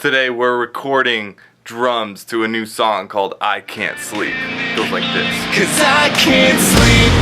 Today we're recording drums to a new song called I Can't Sleep. It goes like this. 'Cause I can't sleep.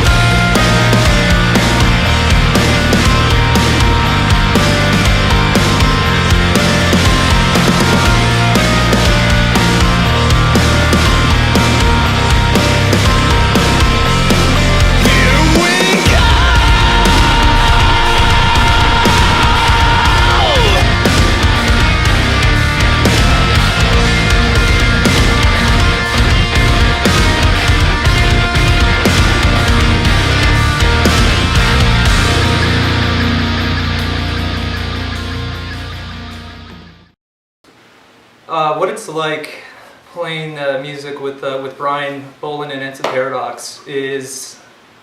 What it's like playing music with Brian Bolland and It's a Paradox is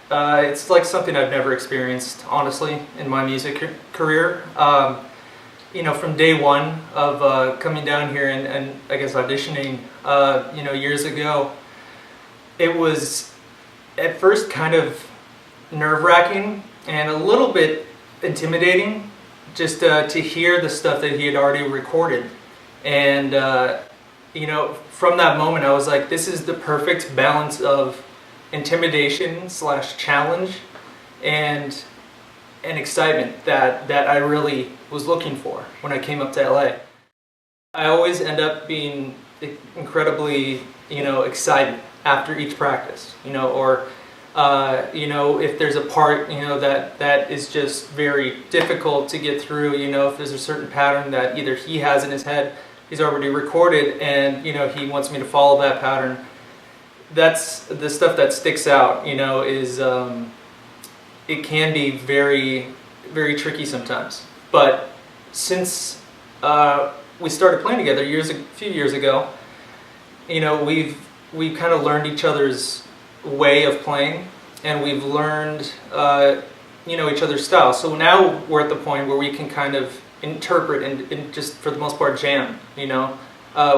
it's like something I've never experienced, honestly, in my music career. You know, from day one of coming down here and I guess auditioning, you know, years ago, it was at first kind of nerve-wracking and a little bit intimidating just to hear the stuff that he had already recorded. And you know, from that moment I was like, this is the perfect balance of intimidation / challenge and excitement that I really was looking for when I came up to LA. I always end up being incredibly, you know, excited after each practice, you know, or you know, if there's a part, you know, that is just very difficult to get through, you know, if there's a certain pattern that either he has in his head, he's already recorded, and, you know, he wants me to follow that pattern. That's the stuff that sticks out, you know, is it can be very, very tricky sometimes. But since we started playing together a few years ago, you know, we've kind of learned each other's way of playing, and we've learned you know, each other's style. So now we're at the point where we can kind of interpret and just for the most part jam, you know.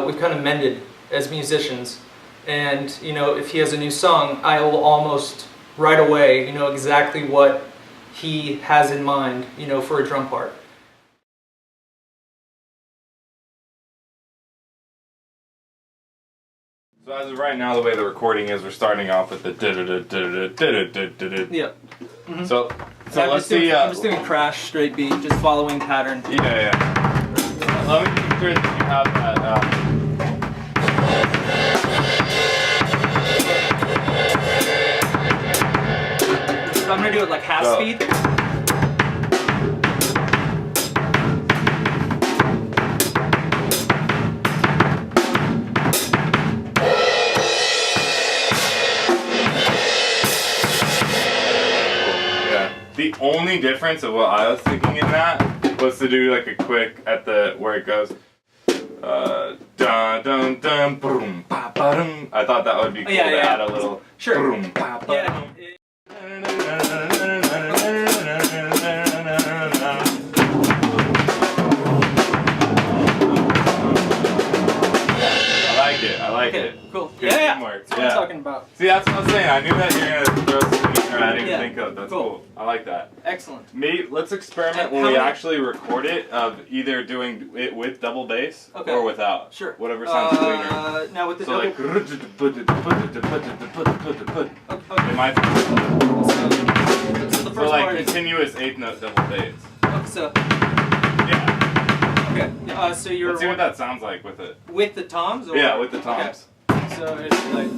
We've kind of mended as musicians, and, you know, if he has a new song, I will almost right away, you know, exactly what he has in mind, you know, for a drum part. So as of right now, the way the recording is, we're starting off with the da-da-da-da-da-da-da-da-da. Yeah. Mm-hmm. So let's see. I'm just doing crash, straight beat, just following pattern. Yeah. Let me make sure that you have that. So I'm gonna do it like half speed. The only difference of what I was thinking in that was to do like a quick at the where it goes dun dun dun boom ba ba dum. I thought that would be cool to add a little boom ba ba dum. I like it. Cool. Good teamwork. That's what I'm talking about. See, that's what I was saying. I knew that you're gonna throw something there I didn't even think of. That's cool. I like that. Excellent. Maybe let's experiment when we actually record it of either doing it with double bass or without. Sure. Whatever sounds cleaner. Now with the so double. It might. So the first so like part continuous eighth note double bass. So. Yeah. Okay. So you're. Let's see what that sounds like with it. With the toms? Or? Yeah, with the toms. Okay. So it's like.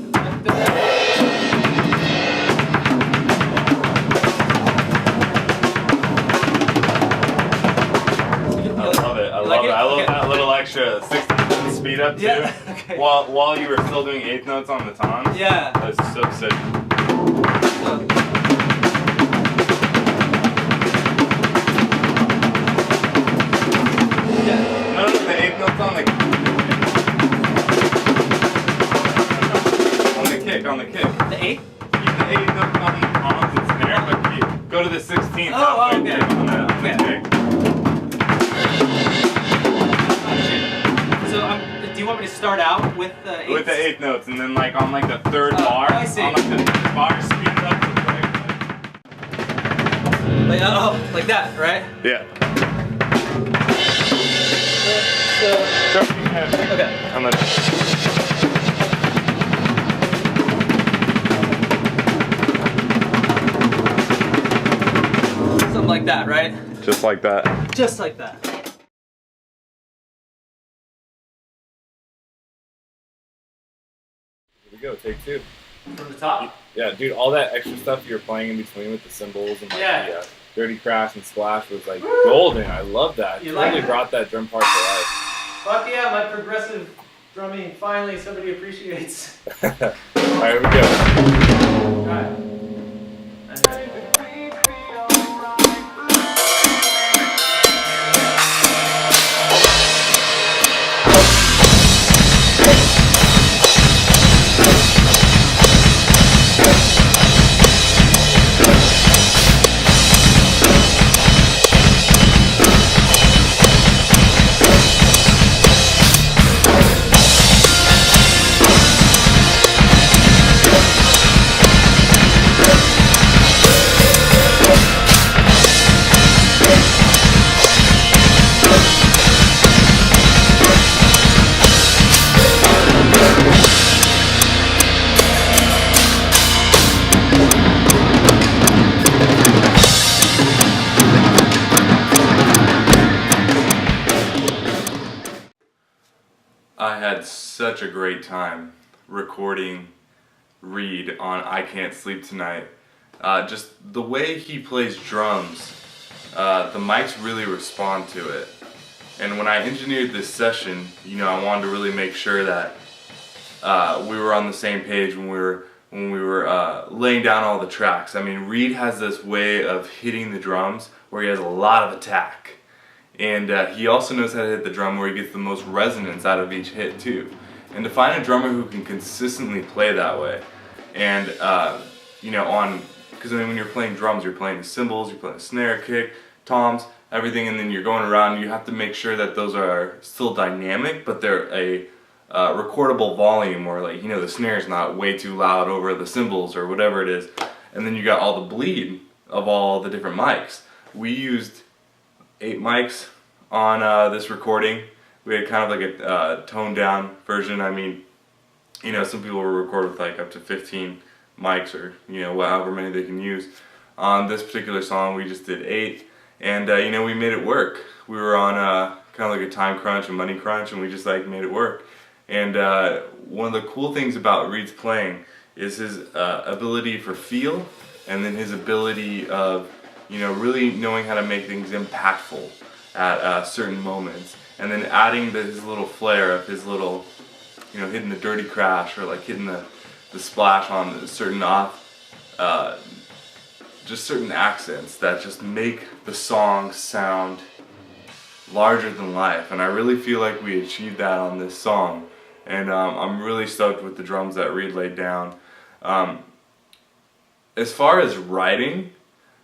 I love it. I love that little extra 60 speed up too. Yeah. Okay. While you were still doing eighth notes on the toms. Yeah. That's so sick. On the kick. The 8th? Keep the 8th up on the toms and snare, but go to the 16th. Oh, okay. On the kick. So, do you want me to start out with the 8th? With the 8th notes, and then like on like the third bar, I see. on like the third bar, speed it up. Like that, right? Yeah. So Start being heavy. Okay. And then Something like that, right? just like that. Just like that. Here we go, take 2. From the top? Yeah, dude, all that extra stuff you were playing in between with the cymbals and like the dirty crash and splash was like golden. I love that. You totally brought that drum part to life. Fuck yeah, my progressive drumming finally somebody appreciates. Alright, here we go. Alright. I had such a great time recording Reed on I Can't Sleep Tonight. Just the way he plays drums, the mics really respond to it. And when I engineered this session, you know, I wanted to really make sure that we were on the same page when we were laying down all the tracks. I mean, Reed has this way of hitting the drums where he has a lot of attack. And he also knows how to hit the drum where he gets the most resonance out of each hit too. And to find a drummer who can consistently play that way, and you know, because I mean, when you're playing drums, you're playing the cymbals, you're playing the snare, kick, toms, everything, and then you're going around. You have to make sure that those are still dynamic, but they're a recordable volume, where, like, you know, the snare's not way too loud over the cymbals or whatever it is. And then you got all the bleed of all the different mics. We used 8 mics on this recording. We had kind of like a toned down version. I mean, you know, some people will record with like up to 15 mics, or, you know, however many they can use. On this particular song, we just did 8, and you know, we made it work. We were on kind of like a time crunch, a money crunch, and we just like made it work. And one of the cool things about Reed's playing is his ability for feel, and then his ability of, you know, really knowing how to make things impactful at certain moments, and then adding his little flair of his little, you know, hitting the dirty crash, or like hitting the splash on certain just certain accents that just make the song sound larger than life. And I really feel like we achieved that on this song, and I'm really stoked with the drums that Reed laid down. As far as writing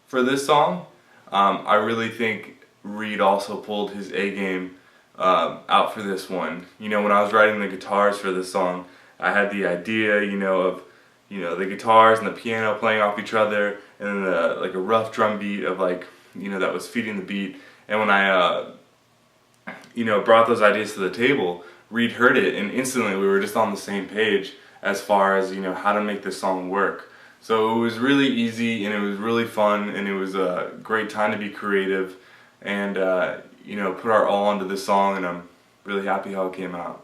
for this song, I really think Reed also pulled his A game out for this one. You know, when I was writing the guitars for this song, I had the idea, you know, of, you know, the guitars and the piano playing off each other, and then like a rough drum beat of, like, you know, that was feeding the beat. And when I you know, brought those ideas to the table, Reed heard it, and instantly we were just on the same page as far as, you know, how to make this song work. So it was really easy, and it was really fun, and it was a great time to be creative, and you know, put our all into this song, and I'm really happy how it came out.